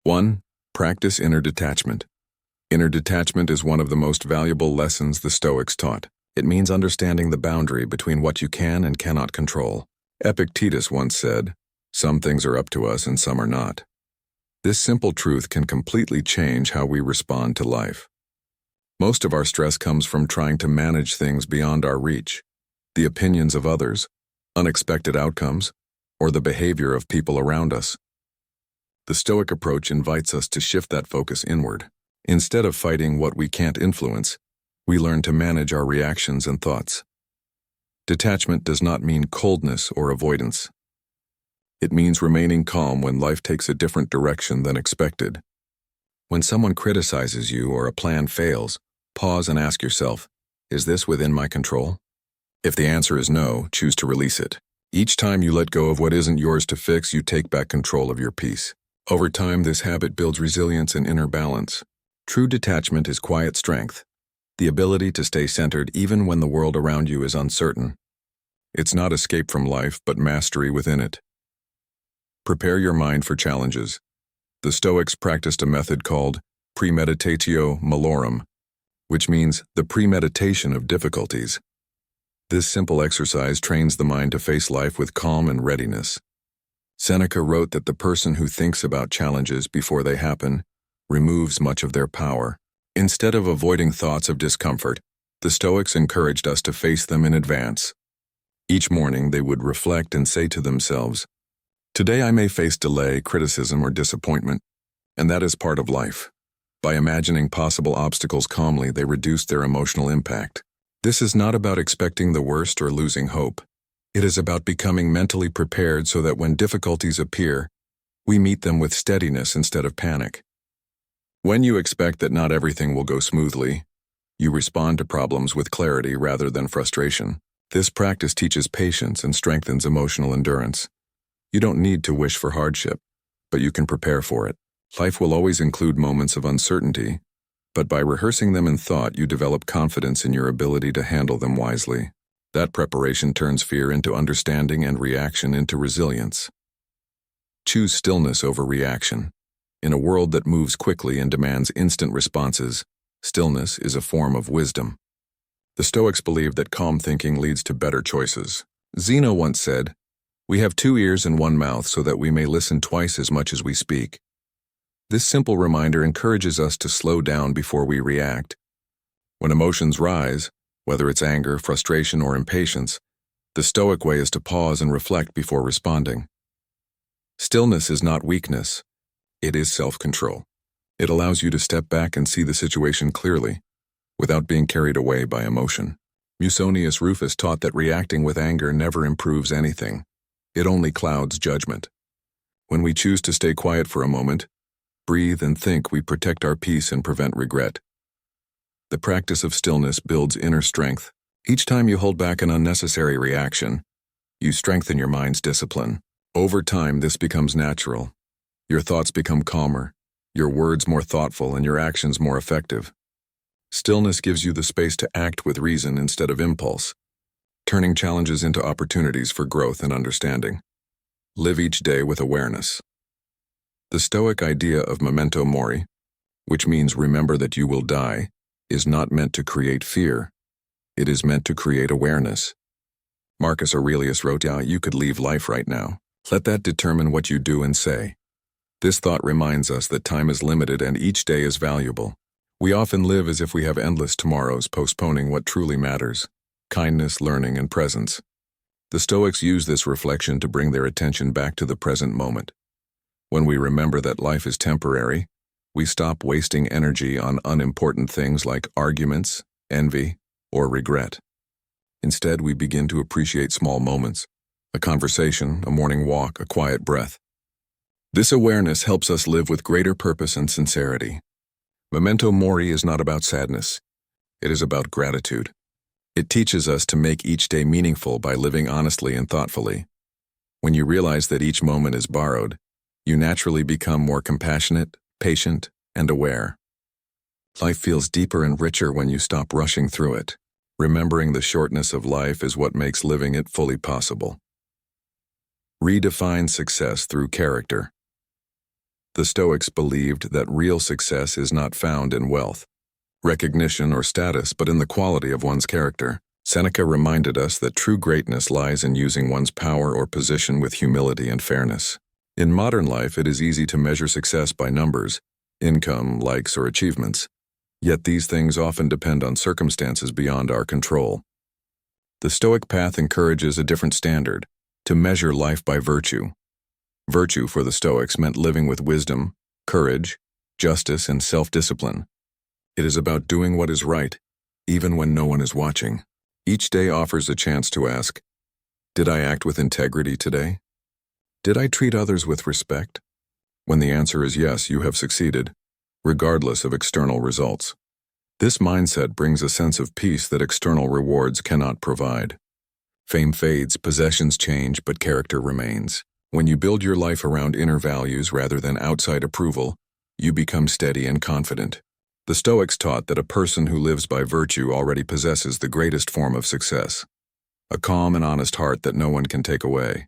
1. Practice inner detachment. Inner detachment is one of the most valuable lessons the Stoics taught. It means understanding the boundary between what you can and cannot control. Epictetus once said, "Some things are up to us and some are not." This simple truth can completely change how we respond to life. Most of our stress comes from trying to manage things beyond our reach, the opinions of others, unexpected outcomes, or the behavior of people around us. The Stoic approach invites us to shift that focus inward. Instead of fighting what we can't influence, we learn to manage our reactions and thoughts. Detachment does not mean coldness or avoidance. It means remaining calm when life takes a different direction than expected. When someone criticizes you or a plan fails, pause and ask yourself, is this within my control? If the answer is no, choose to release it. Each time you let go of what isn't yours to fix, you take back control of your peace. Over time, this habit builds resilience and inner balance. True detachment is quiet strength, the ability to stay centered even when the world around you is uncertain. It's not escape from life, but mastery within it. Prepare your mind for challenges. The Stoics practiced a method called premeditatio malorum, which means the premeditation of difficulties. This simple exercise trains the mind to face life with calm and readiness. Seneca wrote that the person who thinks about challenges before they happen removes much of their power. Instead of avoiding thoughts of discomfort, the Stoics encouraged us to face them in advance. Each morning they would reflect and say to themselves, "Today I may face delay, criticism, or disappointment, and that is part of life." By imagining possible obstacles calmly, they reduced their emotional impact. This is not about expecting the worst or losing hope. It is about becoming mentally prepared so that when difficulties appear, we meet them with steadiness instead of panic. When you expect that not everything will go smoothly, you respond to problems with clarity rather than frustration. This practice teaches patience and strengthens emotional endurance. You don't need to wish for hardship, but you can prepare for it. Life will always include moments of uncertainty, but by rehearsing them in thought, you develop confidence in your ability to handle them wisely. That preparation turns fear into understanding and reaction into resilience. Choose stillness over reaction. In a world that moves quickly and demands instant responses, stillness is a form of wisdom. The Stoics believed that calm thinking leads to better choices. Zeno once said, "We have 2 ears and 1 mouth so that we may listen twice as much as we speak." This simple reminder encourages us to slow down before we react. When emotions rise, whether it's anger, frustration, or impatience, the Stoic way is to pause and reflect before responding. Stillness is not weakness. It is self-control. It allows you to step back and see the situation clearly, without being carried away by emotion. Musonius Rufus taught that reacting with anger never improves anything. It only clouds judgment. When we choose to stay quiet for a moment, breathe and think, we protect our peace and prevent regret. The practice of stillness builds inner strength. Each time you hold back an unnecessary reaction, you strengthen your mind's discipline. Over time, this becomes natural. Your thoughts become calmer, your words more thoughtful, and your actions more effective. Stillness gives you the space to act with reason instead of impulse, turning challenges into opportunities for growth and understanding. Live each day with awareness. The Stoic idea of memento mori, which means remember that you will die, is not meant to create fear. It is meant to create awareness. Marcus Aurelius wrote, "You could leave life right now. Let that determine what you do and say." This thought reminds us that time is limited and each day is valuable. We often live as if we have endless tomorrows, postponing what truly matters: kindness, learning, and presence. The Stoics use this reflection to bring their attention back to the present moment. When we remember that life is temporary, we stop wasting energy on unimportant things like arguments, envy, or regret. Instead, we begin to appreciate small moments: a conversation, a morning walk, a quiet breath. This awareness helps us live with greater purpose and sincerity. Memento mori is not about sadness. It is about gratitude. It teaches us to make each day meaningful by living honestly and thoughtfully. When you realize that each moment is borrowed, you naturally become more compassionate, patient, and aware. Life feels deeper and richer when you stop rushing through it. Remembering the shortness of life is what makes living it fully possible. Redefine success through character. The Stoics believed that real success is not found in wealth, recognition, or status, but in the quality of one's character. Seneca reminded us that true greatness lies in using one's power or position with humility and fairness. In modern life, it is easy to measure success by numbers, income, likes, or achievements. Yet these things often depend on circumstances beyond our control. The Stoic path encourages a different standard, to measure life by virtue. Virtue for the Stoics meant living with wisdom, courage, justice, and self-discipline. It is about doing what is right, even when no one is watching. Each day offers a chance to ask, did I act with integrity today? Did I treat others with respect? When the answer is yes, you have succeeded, regardless of external results. This mindset brings a sense of peace that external rewards cannot provide. Fame fades, possessions change, but character remains. When you build your life around inner values rather than outside approval, you become steady and confident. The Stoics taught that a person who lives by virtue already possesses the greatest form of success, a calm and honest heart that no one can take away.